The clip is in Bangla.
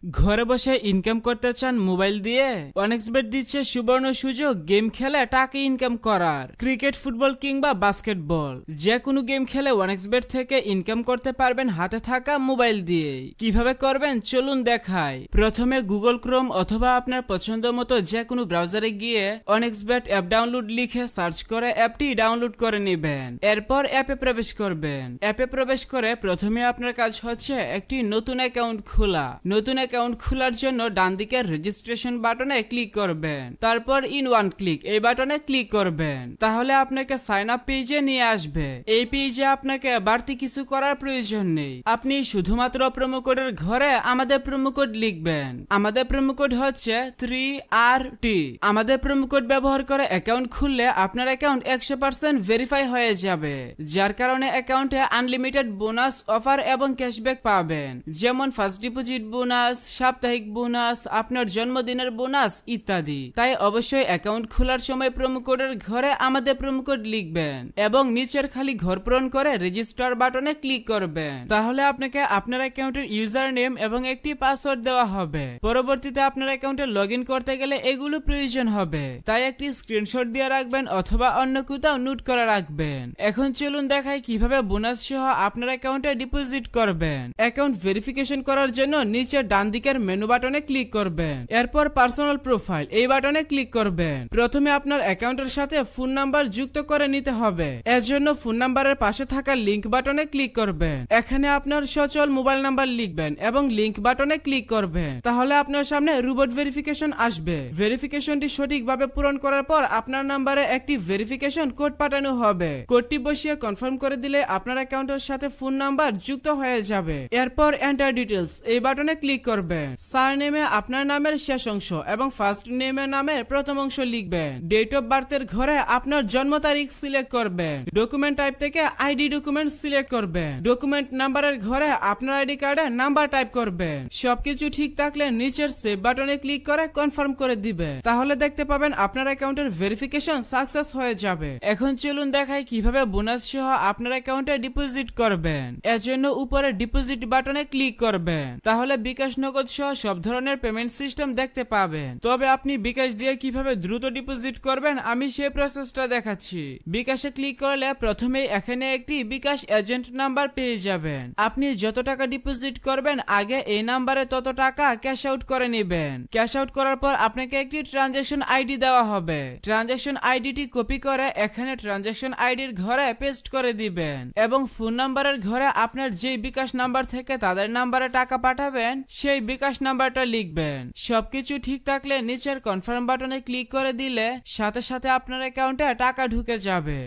ঘরে বসে ইনকাম করতে চান মোবাইল দিয়ে? অনেক্সবেট দিচ্ছে সুবর্ণ সুযোগ গেম খেলে টাকা ইনকাম করার। ক্রিকেট, ফুটবল কিংবা বাস্কেটবল যে কোনো গেম খেলে অনেক্সবেট থেকে ইনকাম করতে পারবেন হাতে থাকা মোবাইল দিয়ে। কিভাবে করবেন চলুন দেখাই। প্রথমে গুগল ক্রোম অথবা আপনার পছন্দ মতো যে কোনো ব্রাউজারে গিয়ে অনেক্সবেট অ্যাপ ডাউনলোড লিখে সার্চ করে অ্যাপটি ডাউনলোড করে নেবেন। এরপর অ্যাপে প্রবেশ করবেন। অ্যাপে প্রবেশ করে প্রথমে আপনার কাজ হচ্ছে একটি নতুন অ্যাকাউন্ট খোলা। নতুন অ্যাকাউন্ট খোলার জন্য ডান দিকের রেজিস্ট্রেশন বাটনে ক্লিক করবেন। তারপর ইন ওয়ান ক্লিক এই বাটনে ক্লিক করবেন। তাহলে আপনাকে সাইন আপ পেজে নিয়ে আসবে। এই পেজে আপনাকে বাড়তি কিছু করার প্রয়োজন নেই। আপনি শুধুমাত্র প্রোমো কোডের ঘরে আমাদের প্রোমো কোড লিখবেন। আমাদের প্রোমো কোড হচ্ছে 3RT। আমাদের প্রোমো কোড ব্যবহার করে অ্যাকাউন্ট খুললে আপনার অ্যাকাউন্ট 100% ভেরিফাই হয়ে যাবে, যার কারণে অ্যাকাউন্টে আনলিমিটেড বোনাস অফার এবং ক্যাশব্যাক পাবেন, যেমন ফার্স্ট ডিপোজিট বোনাস, সাপ্তাহিক বোনাস, আপনার জন্মদিনের বোনাস ইত্যাদি। তাই অবশ্যই অ্যাকাউন্ট খোলার সময় প্রোমো কোডের ঘরে আমাদের প্রোমো কোড লিখবেন এবং নিচের খালি ঘর পূরণ করে রেজিস্টার বাটনে ক্লিক করবেন। তাহলে আপনাকে আপনার অ্যাকাউন্টের ইউজার নেম এবং একটি পাসওয়ার্ড দেওয়া হবে। পরবর্তীতে আপনার অ্যাকাউন্টে লগইন করতে গেলে এগুলো প্রয়োজন হবে, তাই একটি স্ক্রিনশট দিয়ে রাখবেন অথবা অন্য কোথাও নোট করে রাখবেন। এখন চলুন দেখাই কিভাবে বোনাস সহ আপনার অ্যাকাউন্টে ডিপোজিট করবেন। অ্যাকাউন্ট ভেরিফিকেশন করার জন্য নিচের ডান দিকের মেনু বাটনে ক্লিক করবেন। এরপর পার্সোনাল প্রোফাইল এই বাটনে ক্লিক করবেন। প্রথমে আপনার অ্যাকাউন্টের সাথে ফোন নাম্বার যুক্ত করে নিতে হবে। এর জন্য ফোন নাম্বারের পাশে থাকা লিংক বাটনে ক্লিক করবেন। এখানে আপনার সচল মোবাইল নাম্বার লিখবেন এবং লিংক বাটনে ক্লিক করবেন। তাহলে আপনার সামনে রোবট ভেরিফিকেশন আসবে। ভেরিফিকেশনটি সঠিকভাবে পূরণ করার পর আপনার নাম্বারে একটি ভেরিফিকেশন কোড পাঠানো হবে। কোডটি বসিয়ে কনফার্ম করে দিলে আপনার অ্যাকাউন্টের সাথে ফোন নাম্বার যুক্ত হয়ে যাবে। এরপর এন্টার ডিটেইলস এই বাটনে ক্লিক করবেন। সারনেমে আপনার নামের শেষ অংশ এবং ফার্স্ট নেমের নামের প্রথম অংশ লিখবেন। ডেট অফ বার্থের ঘরে আপনার জন্ম তারিখ সিলেক্ট করবেন। ডকুমেন্ট টাইপ থেকে আইডি ডকুমেন্ট সিলেক্ট করবেন। ডকুমেন্ট নাম্বারের ঘরে আপনার আইডি কার্ডে নাম্বার টাইপ করবেন। সবকিছু ঠিক থাকলে নিচের সেভ বাটনে ক্লিক করে কনফার্ম করে দিবেন। তাহলে দেখতে পাবেন আপনার অ্যাকাউন্টের ভেরিফিকেশন সাকসেস হয়ে যাবে। এখন চলুন দেখাই কিভাবে বোনাস সহ আপনার অ্যাকাউন্টে ডিপোজিট করবেন। এর জন্য উপরে ডিপোজিট বাটনে ক্লিক করবেন। তাহলে বিকাশ, নগদ সহ সব ধরনের পেমেন্ট সিস্টেম দেখতে পাবেন। তবে আপনি বিকাশ দিয়ে কিভাবে দ্রুত ডিপোজিট করবেন আমি সেই প্রসেসটা দেখাচ্ছি। বিকাশে ক্লিক করলে প্রথমেই এখানে একটি বিকাশ এজেন্ট নাম্বার পেয়ে যাবেন। আপনি যত টাকা ডিপোজিট করবেন আগে এই নাম্বারে তত টাকা ক্যাশ আউট করে নেবেন। ক্যাশ আউট করার পর আপনাকে একটি ট্রানজাকশন আইডি দেওয়া হবে। ট্রানজাকশন আইডিটি কপি করে এখানে ট্রানজাকশন আইডির ঘরে পেস্ট করে দিবেন এবং ফোন নাম্বারের ঘরে আপনার যেই বিকাশ নাম্বার থেকে তাদের নাম্বারে টাকা পাঠাবেন সেই বিকাশ নাম্বারটা লিখবেন। সবকিছু ঠিক থাকলে নিচের কনফার্ম বাটনে ক্লিক করে দিলে সাথে সাথে আপনার অ্যাকাউন্টে টাকা ঢুকে যাবে।